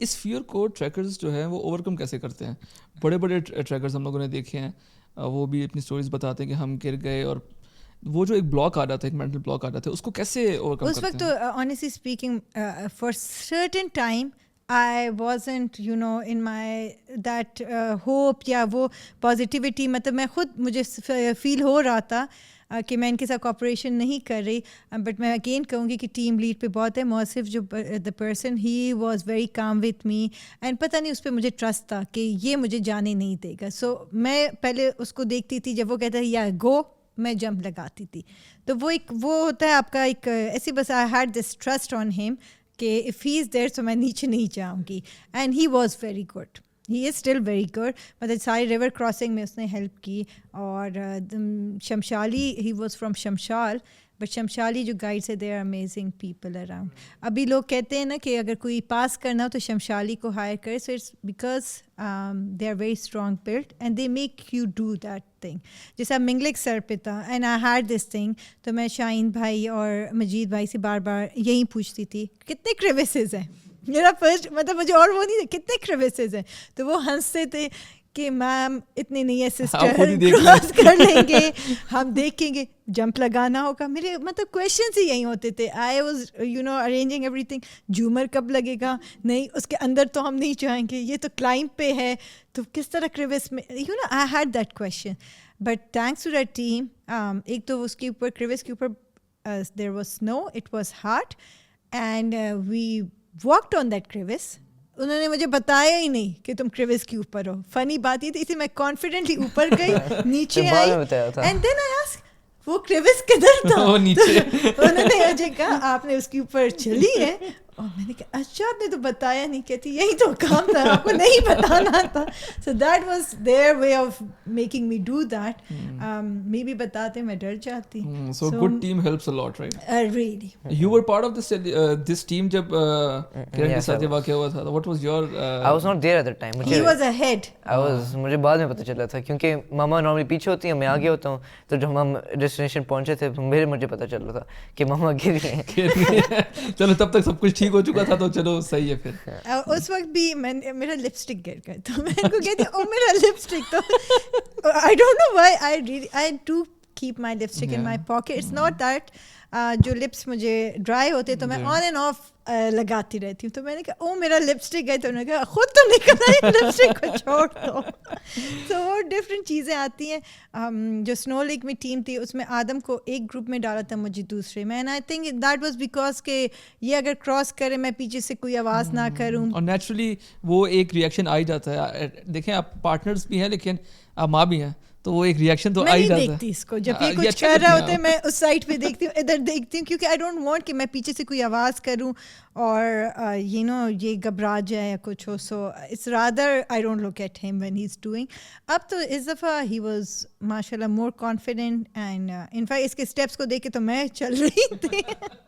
اس fair کو trackers جو ہیں وہ اوور کم کیسے کرتے ہیں؟ بڑے بڑے ٹریکرز ہم لوگوں نے دیکھے ہیں، وہ بھی اپنی سٹوریز بتاتے ہیں کہ ہم گر گئے، اور وہ جو ایک بلاک آ جاتا ہے، ایک مینٹل بلاک آ جاتا ہے، اس کو کیسے اوور کم اس کرتے وقت ہیں؟ تو honestly speaking for certain time I wasn't in my that hope یا وہ پازیٹیوٹی، مطلب میں خود مجھے فیل ہو رہا تھا کہ میں ان کے ساتھ کوآپریشن نہیں کر رہی. بٹ میں اگین کہوں گی کہ ٹیم لیڈ پہ بہت ہے. موصف جو the person he was very calm with me, and پتہ نہیں اس پہ مجھے ٹرسٹ تھا کہ یہ مجھے جانے نہیں دے گا. سو میں پہلے اس کو دیکھتی تھی، جب وہ کہتا ہے یا گو، میں جمپ لگاتی تھی. تو وہ ہوتا ہے آپ کا ایک ایسی، بس آئی had this trust on him کہ اف ہی از دیر تو میں نیچے نہیں جاؤں گی. And he was very good, he is still very good. مطلب ساری ریور کراسنگ میں اس نے ہیلپ کی. اور Shimshali, he was from Shimshal, but Shimshali جو گائیڈس ہے they are amazing people around. ابھی لوگ کہتے ہیں نا کہ اگر کوئی پاس کرنا ہو تو شمشالی کو ہائر کرے. So it's because they are very strong blood and they make you do that thing. جیسا منگلک سر پہ تھا and I had this thing, تو میں شاہین بھائی اور مجید بھائی سے بار بار یہی پوچھتی تھی کتنے کریوسز ہیں. میرا فرسٹ مطلب مجھے اور وہ نہیں تھا کتنے کریوسز ہیں. تو وہ ہنستے تھے کہ میم اتنے نہیں ہے سسٹر، کراس کر لیں گے، ہم دیکھیں گے، جمپ لگانا ہوگا. میرے مطلب کویشچنس ہی یہی ہوتے تھے. I was arranging everything. جھومر کب لگے گا؟ نہیں، اس کے اندر تو ہم نہیں جائیں گے، یہ تو کلائمب پہ ہے، تو کس طرح کریوس میں I had that question. But thanks to that team, ایک تو اس کے اوپر کریوس کے اوپر there was snow, it was hard, and we walked on that crevasse. انہوں نے مجھے بتایا ہی نہیں کہ تم کریوس کے اوپر ہو. فنی بات یہ تھی، اسی میں کانفیڈنٹلی اوپر گئی، نیچے آئی، اینڈ دین آئی آسک وہ کریوس کدھر تھا؟ انہوں نے مجھے کہا آپ نے اس کے اوپر چلی ہے. اور میں نے کہا اچھا آپ نے تو بتایا نہیں. کہتی یہی تو کام تھا، آپ کو نہیں بتانا تھا. So that was their way of making me do that. Maybe بتاتے میں ڈر جاتی. So good team helps a lot, right? Really. You were part of this team جب کرن کے ساتھ یہ واقعہ ہوا تھا. What was your I was not there at that time. He was ahead. مجھے بعد میں پتہ چلا تھا، کیونکہ ماما نارملی پیچھے ہوتی ہیں، میں آگے ہوتا ہوں. تو جب ہم ڈیسٹینیشن پہنچے تھے مجھے پتہ چل رہا تھا کہ ماما گر گئے ہیں. چلو تب تک سب کچھ ٹھیک ہو چکا تھا، تو چلو صحیح ہے. پھر اس وقت بھی میرا لپسٹک گر گیا، تو میں ان کو کہتی او میرا لپسٹک. تو I don't know why I do keep my lipstick in my pocket. It's not that جو لپس مجھے ڈرائی ہوتے تو میں آن اینڈ آف لگاتی رہتی ہوں. تو میں نے کہا او میرا لپسٹک ہے، تو انہوں نے کہا خود تو نکلا ہے لپسٹک کو چھوڑ دو. تو وہ ڈفرینٹ چیزیں آتی ہیں. جو اسنو لیک میں ٹیم تھی اس میں آدم کو ایک گروپ میں ڈالا تھا، مجھے دوسرے میں. And I think that was because کہ یہ اگر کراس کرے میں پیچھے سے کوئی آواز نہ کروں، اور نیچرلی وہ ایک ریئیکشن آ ہی جاتا ہے. دیکھیں آپ پارٹنرز بھی ہیں لیکن آپ ماں بھی ہیں، تو وہ ایک ریئیکشن تو آ ہی جاتا ہے. میں نہیں دیکھتی اس کو، جب یہ کچھ کر رہا ہوتا ہے میں اس سائڈ پہ دیکھتی ہوں، ادھر دیکھتی ہوں، کیونکہ آئی ڈونٹ وانٹ کہ میں پیچھے سے کوئی آواز کروں اور یہ گھبرا جائے یا کچھ ہو. So it's rather I don't look at him when he is doing. اب تو اس دفعہ ہی واز ماشاء اللہ more confident, and in fact اس کے اسٹیپس کو دیکھ کے تو میں چل رہی تھی.